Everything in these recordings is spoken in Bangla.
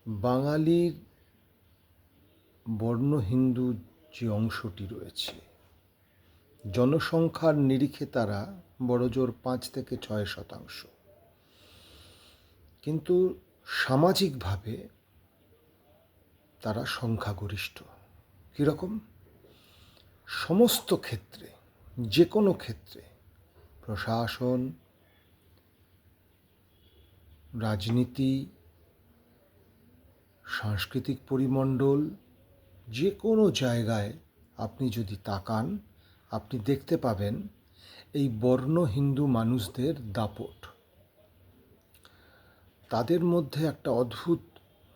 বাঙালির বর্ণ হিন্দু যে অংশটি রয়েছে, জনসংখ্যার নিরিখে তারা বড়জোর 5-6%, কিন্তু সামাজিকভাবে তারা সংখ্যাগরিষ্ঠ। কীরকম? সমস্ত ক্ষেত্রে, যে কোনো ক্ষেত্রে, প্রশাসন, রাজনীতি, সাংস্কৃতিক পরিমণ্ডল, যে কোনো জায়গায় আপনি যদি তাকান, আপনি দেখতে পাবেন এই বর্ণ হিন্দু মানুষদের দাপট। তাদের মধ্যে একটা অদ্ভুত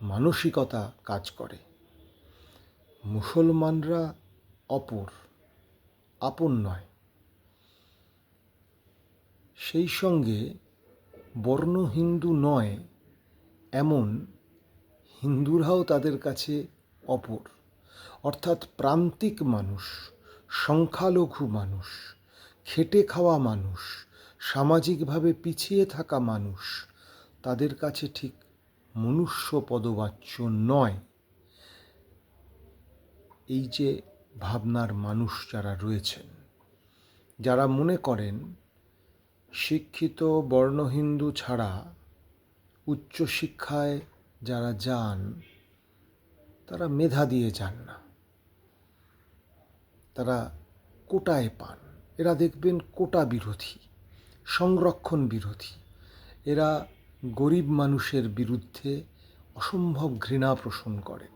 মানসিকতা কাজ করে। মুসলমানরা অপর, আপন নয়। সেই সঙ্গে বর্ণ হিন্দু নয় এমন হিন্দুরাও তাদের কাছে অপর, অর্থাৎ প্রান্তিক মানুষ, সংখ্যালঘু মানুষ, খেটে খাওয়া মানুষ, সামাজিকভাবে পিছিয়ে থাকা মানুষ তাদের কাছে ঠিক মনুষ্য পদবাচ্য নয়। এই যে ভাবনার মানুষ যারা রয়েছেন, যারা মনে করেন শিক্ষিত বর্ণ হিন্দু ছাড়া উচ্চশিক্ষায় যারা যান তারা মেধা দিয়ে যান না, তারা কোটায় পান। এরা দেখবেন কোটা বিরোধী, সংরক্ষণ বিরোধী। এরা গরিব মানুষের বিরুদ্ধে অসম্ভব ঘৃণা পোষণ করেন।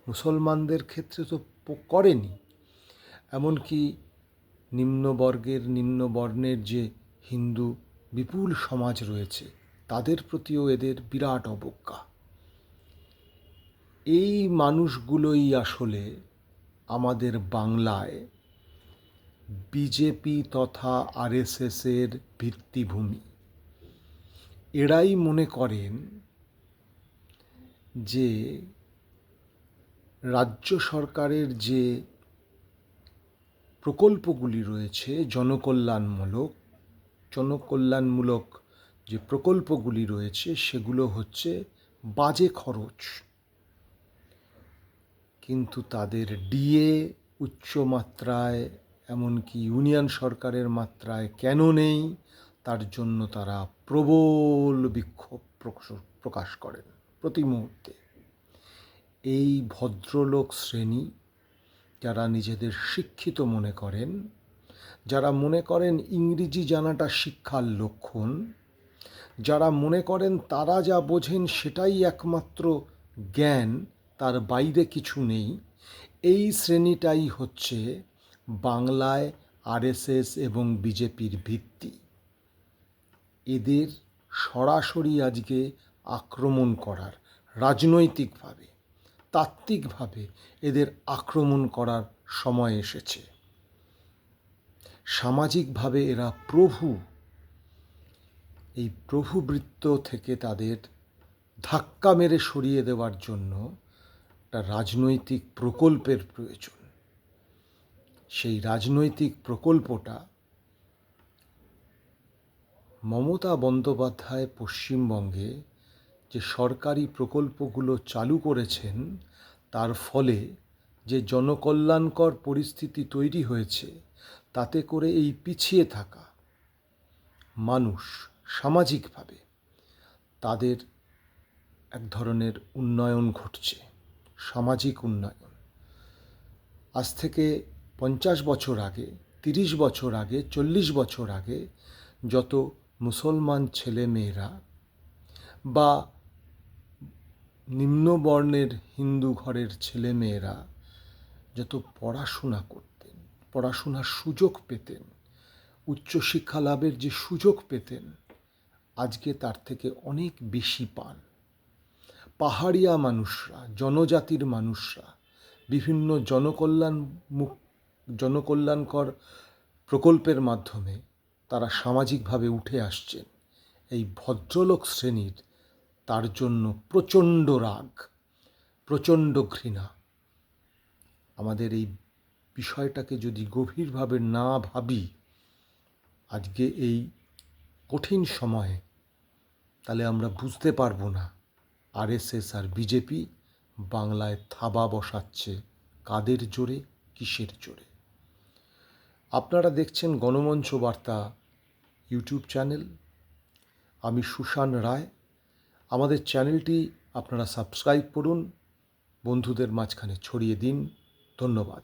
মুসলমানদের ক্ষেত্রে তো করেনি, এমনকি নিম্নবর্গের, নিম্নবর্ণের যে হিন্দু বিপুল সমাজ রয়েছে তাদের প্রতিও এদের বিরাট অবজ্ঞা। এই মানুষগুলোই আসলে আমাদের বাংলায় বিজেপি তথা আরএসএসের ভিত্তিভূমি। এরাই মনে করেন যে রাজ্য সরকারের যে প্রকল্পগুলি রয়েছে, জনকল্যাণমূলক যে প্রকল্পগুলি রয়েছে সেগুলো হচ্ছে বাজে খরচ। কিন্তু তাদের ডিএ উচ্চমাত্রায়, এমনকি ইউনিয়ন সরকারের মাত্রায় কেন নেই, তার জন্য তারা প্রবল বিক্ষোভ প্রকাশ করেন প্রতি মুহূর্তে। এই ভদ্রলোক শ্রেণী যারা নিজেদের শিক্ষিত মনে করেন, যারা মনে করেন ইংরেজি জানাটা শিক্ষার লক্ষণ, যারা মনে করেন তারা যা বোঝেন সেটাই একমাত্র জ্ঞান, তার বাইরে কিছু নেই, এই শ্রেণীটাই হচ্ছে বাংলায় আরএসএস এবং বিজেপির ভিত্তি। এদের সরাসরি আজকে আক্রমণ করার, রাজনৈতিকভাবে, তাত্ত্বিকভাবে এদের আক্রমণ করার সময় এসেছে। সামাজিকভাবে এরা প্রভু। এই প্রভুবৃত্ত থেকে তাদের ধাক্কা মেরে সরিয়ে দেওয়ার জন্য একটা রাজনৈতিক প্রকল্পের প্রয়োজন। সেই রাজনৈতিক প্রকল্পটা মমতা বন্দ্যোপাধ্যায় পশ্চিমবঙ্গে যে সরকারি প্রকল্পগুলো চালু করেছেন তার ফলে যে জনকল্যাণকর পরিস্থিতি তৈরি হয়েছে, তাতে করে এই পিছিয়ে থাকা মানুষ সামাজিকভাবে তাদের এক ধরনের উন্নয়ন ঘটছে, সামাজিক উন্নয়ন। আজ থেকে 50 বছর আগে, 30 বছর আগে, 40 বছর আগে যত মুসলমান ছেলে মেয়েরা বা নিম্নবর্ণের হিন্দু ঘরের ছেলে মেয়েরা যত পড়াশোনা করতেন, পড়াশোনার সুযোগ পেতেন, উচ্চশিক্ষা লাভের যে সুযোগ পেতেন, আজকে তার থেকে অনেক বেশি পান। পাহাড়িয়া মানুষরা, জনজাতির মানুষরা বিভিন্ন জনকল্যাণকর প্রকল্পের মাধ্যমে তারা সামাজিকভাবে উঠে আসছেন। এই ভদ্রলোক শ্রেণীর তার জন্য প্রচণ্ড রাগ, প্রচণ্ড ঘৃণা। আমাদের এই বিষয়টাকে যদি গভীরভাবে না ভাবি আজকে এই কঠিন সময়ে, তাহলে আমরা বুঝতে পারবো না আরএসএস আর বিজেপি বাংলায় থাবা বসাচ্ছে কাদের জোরে, কিসের জোরে? আপনারা দেখছেন গণমঞ্চ বার্তা ইউটিউব চ্যানেল। আমি সুশান রায়। আমাদের চ্যানেলটি আপনারা সাবস্ক্রাইব করুন, বন্ধুদের মাঝখানে ছড়িয়ে দিন। ধন্যবাদ।